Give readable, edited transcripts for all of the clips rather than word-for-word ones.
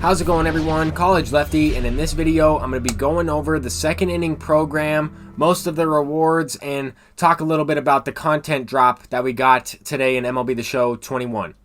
How's it going, everyone? College Lefty, and in this video I'm going to be going over the second inning program, most of the rewards, and talk a little bit about the content drop that we got today in MLB The Show 21.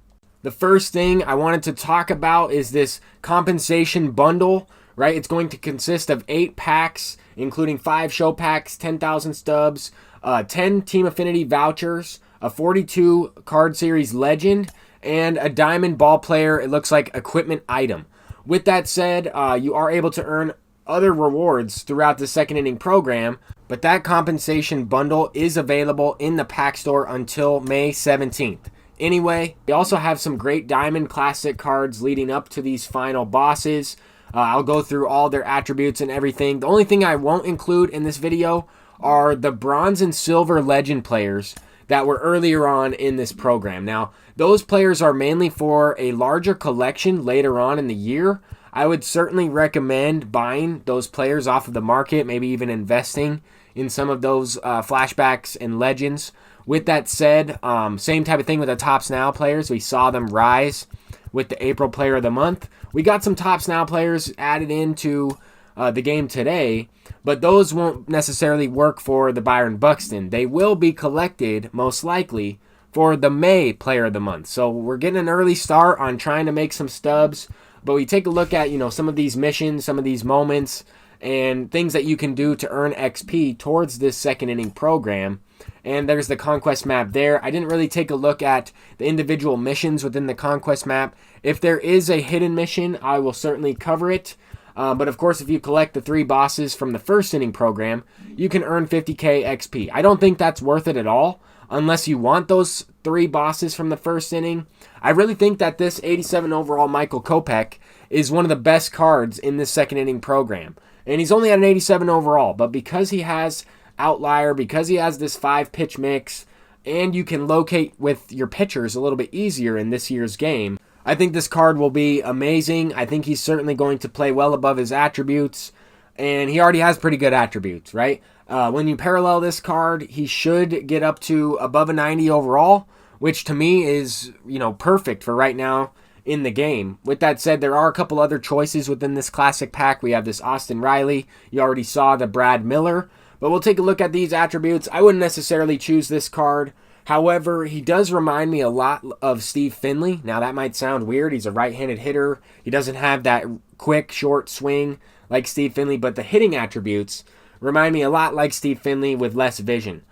The first thing I wanted to talk about is this compensation bundle, right? It's going to consist of 8 packs, including 5 show packs, 10,000 stubs, 10 Team Affinity vouchers, a 42 card series legend, and a diamond ball player, it looks like, equipment item. With that said, you are able to earn other rewards throughout the second inning program, but that compensation bundle is available in the pack store until May 17th. Anyway, we also have some great Diamond Classic cards leading up to these final bosses. I'll go through all their attributes and everything. The only thing I won't include in this video are the Bronze and Silver Legend players that were earlier on in this program. Now, those players are mainly for a larger collection later on in the year. I would certainly recommend buying those players off of the market, maybe even investing in some of those flashbacks and legends. With that said, same type of thing with the Tops Now players. We saw them rise with the April Player of the Month. We got some Tops Now players added into the game today, but those won't necessarily work for the Byron Buxton. They will be collected, most likely, for the May Player of the Month. So we're getting an early start on trying to make some stubs, but we take a look at, some of these missions, some of these moments, and things that you can do to earn XP towards this second inning program. And there's the conquest map there. I didn't really take a look at the individual missions within the conquest map. If there is a hidden mission, I will certainly cover it. But of course, if you collect the 3 bosses from the first inning program, you can earn 50k XP. I don't think that's worth it at all, unless you want those 3 bosses from the first inning. I really think that this 87 overall Michael Kopech is one of the best cards in this second inning program. And he's only at an 87 overall, but because he has Outlier, because he has this 5-pitch mix, and you can locate with your pitchers a little bit easier in this year's game, I think this card will be amazing. I think he's certainly going to play well above his attributes, and he already has pretty good attributes, right? When you parallel this card, he should get up to above a 90 overall, which to me is, perfect for right now in the game. With that said, there are a couple other choices within this classic pack. We have this Austin Riley. You already saw the Brad Miller, but we'll take a look at these attributes. I wouldn't necessarily choose this card. However, he does remind me a lot of Steve Finley. Now, that might sound weird. He's a right-handed hitter. He doesn't have that quick, short swing like Steve Finley, but the hitting attributes remind me a lot like Steve Finley with less vision.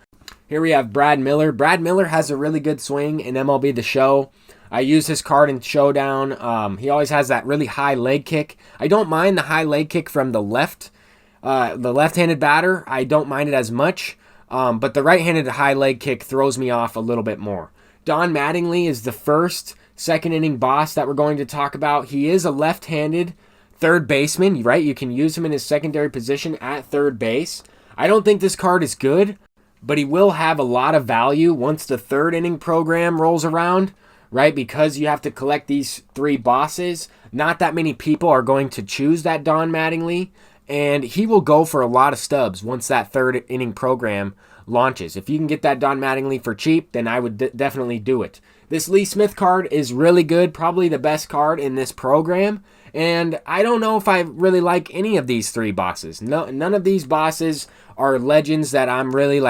Here we have Brad Miller. Brad Miller has a really good swing in MLB The Show. I use his card in Showdown. He always has that really high leg kick. I don't mind the high leg kick from the left-handed batter. I don't mind it as much. But the right-handed high leg kick throws me off a little bit more. Don Mattingly is the first second inning boss that we're going to talk about. He is a left-handed third baseman, right? You can use him in his secondary position at third base. I don't think this card is good, but he will have a lot of value once the third inning program rolls around, right? Because you have to collect these 3 bosses. Not that many people are going to choose that Don Mattingly, and he will go for a lot of stubs once that third inning program launches. If you can get that Don Mattingly for cheap, then I would definitely do it. This Lee Smith card is really good, probably the best card in this program. And I don't know if I really like any of these 3 bosses. None of these bosses are legends that I'm really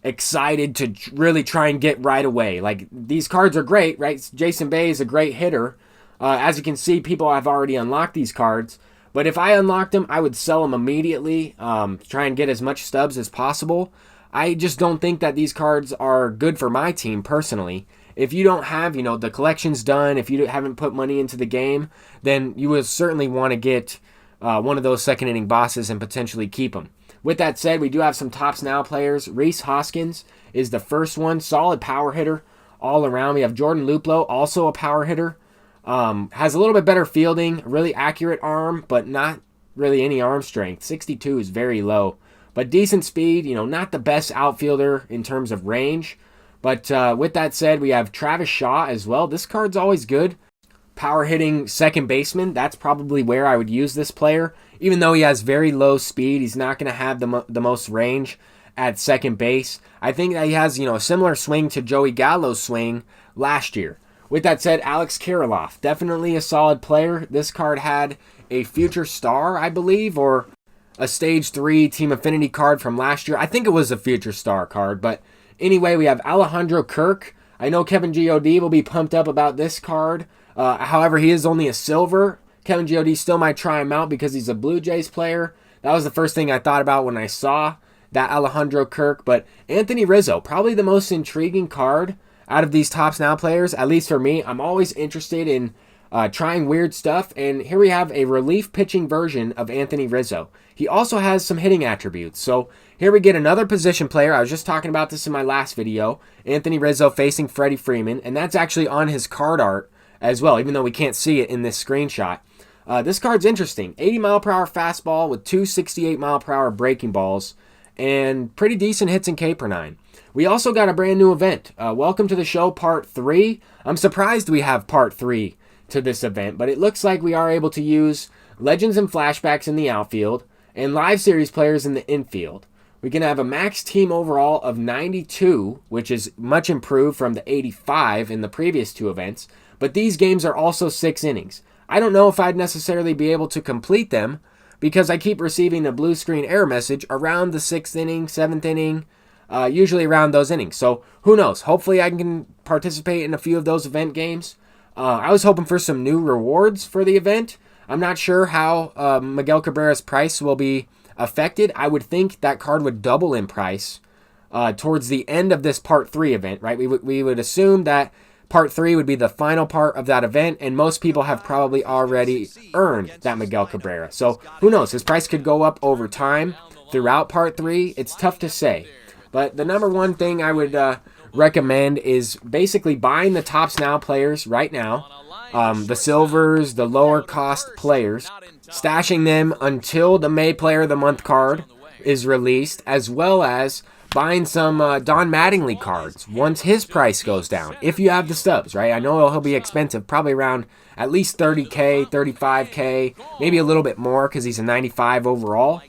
excited to really try and get right away. These cards are great, right? Jason Bay is a great hitter. As you can see, people have already unlocked these cards. But if I unlocked them, I would sell them immediately, try and get as much stubs as possible. I just don't think that these cards are good for my team personally. If you don't have, the collections done, if you haven't put money into the game, then you will certainly want to get one of those second inning bosses and potentially keep them. With that said, we do have some Tops Now players. Rhys Hoskins is the first one, solid power hitter all around. We have Jordan Luplow, also a power hitter. Has a little bit better fielding, really accurate arm, but not really any arm strength. 62 is very low, but decent speed, not the best outfielder in terms of range. But with that said, we have Travis Shaw as well. This card's always good. Power hitting second baseman, that's probably where I would use this player. Even though he has very low speed, he's not going to have the most range at second base. I think that he has, a similar swing to Joey Gallo's swing last year. with that said, Alex Kirilloff, definitely a solid player. This card had a future star, I believe, or a stage 3 team affinity card from last year. I think it was a future star card, but anyway, we have Alejandro Kirk. I know Kevin G.O.D. will be pumped up about this card. However, he is only a silver. Kevin G.O.D. still might try him out because he's a Blue Jays player. That was the first thing I thought about when I saw that Alejandro Kirk. But Anthony Rizzo, probably the most intriguing card out of these Topps Now players, at least for me. I'm always interested in trying weird stuff, and here we have a relief pitching version of Anthony Rizzo. He also has some hitting attributes. So here we get another position player. I was just talking about this in my last video. Anthony Rizzo facing Freddie Freeman, and that's actually on his card art as well, even though we can't see it in this screenshot. This card's interesting. 80-mile-per-hour fastball with two 68-mile-per-hour breaking balls and pretty decent hits in K per 9. We also got a brand new event. Welcome to the show, Part 3. I'm surprised we have Part 3 to this event, but it looks like we are able to use Legends and Flashbacks in the outfield and Live Series players in the infield. We can have a max team overall of 92, which is much improved from the 85 in the previous 2 events, but these games are also 6 innings. I don't know if I'd necessarily be able to complete them because I keep receiving a blue screen error message around the 6th inning, 7th inning, usually around those innings. So who knows? Hopefully I can participate in a few of those event games. I was hoping for some new rewards for the event. I'm not sure how Miguel Cabrera's price will be affected. I would think that card would double in price towards the end of this Part 3 event, right? We would assume that Part 3 would be the final part of that event, and most people have probably already earned that Miguel Cabrera. So who knows? His price could go up over time throughout Part 3. It's tough to say. But the number one thing I would recommend is basically buying the Topps Now players right now, the silvers, the lower cost players, stashing them until the May Player of the Month card is released, as well as buying some Don Mattingly cards once his price goes down, if you have the stubs, right? I know he'll be expensive, probably around at least 30K, 35K, maybe a little bit more because he's a 95 overall.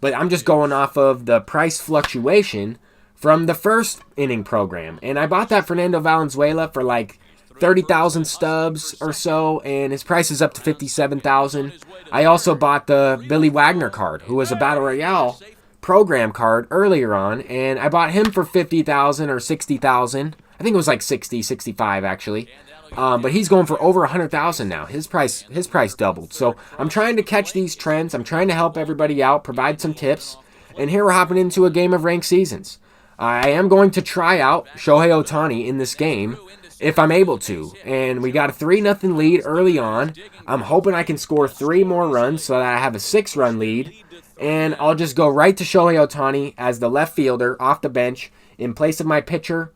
But I'm just going off of the price fluctuation from the first inning program. And I bought that Fernando Valenzuela for like 30,000 stubs or so, and his price is up to 57,000. I also bought the Billy Wagner card, who was a Battle Royale program card earlier on, and I bought him for 50,000 or 60,000. I think it was like 60, 65 actually. But he's going for over 100,000 now. His price doubled. So I'm trying to catch these trends. I'm trying to help everybody out, provide some tips. And here we're hopping into a game of ranked seasons. I am going to try out Shohei Ohtani in this game if I'm able to. And we got a 3-0 lead early on. I'm hoping I can score 3 more runs so that I have a 6-run lead. And I'll just go right to Shohei Ohtani as the left fielder off the bench in place of my pitcher.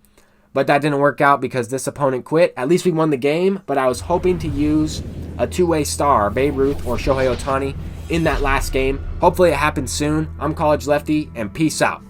But that didn't work out because this opponent quit. At least we won the game, but I was hoping to use a 2-way star, Babe Ruth or Shohei Ohtani, in that last game. Hopefully it happens soon. I'm College Lefty, and peace out.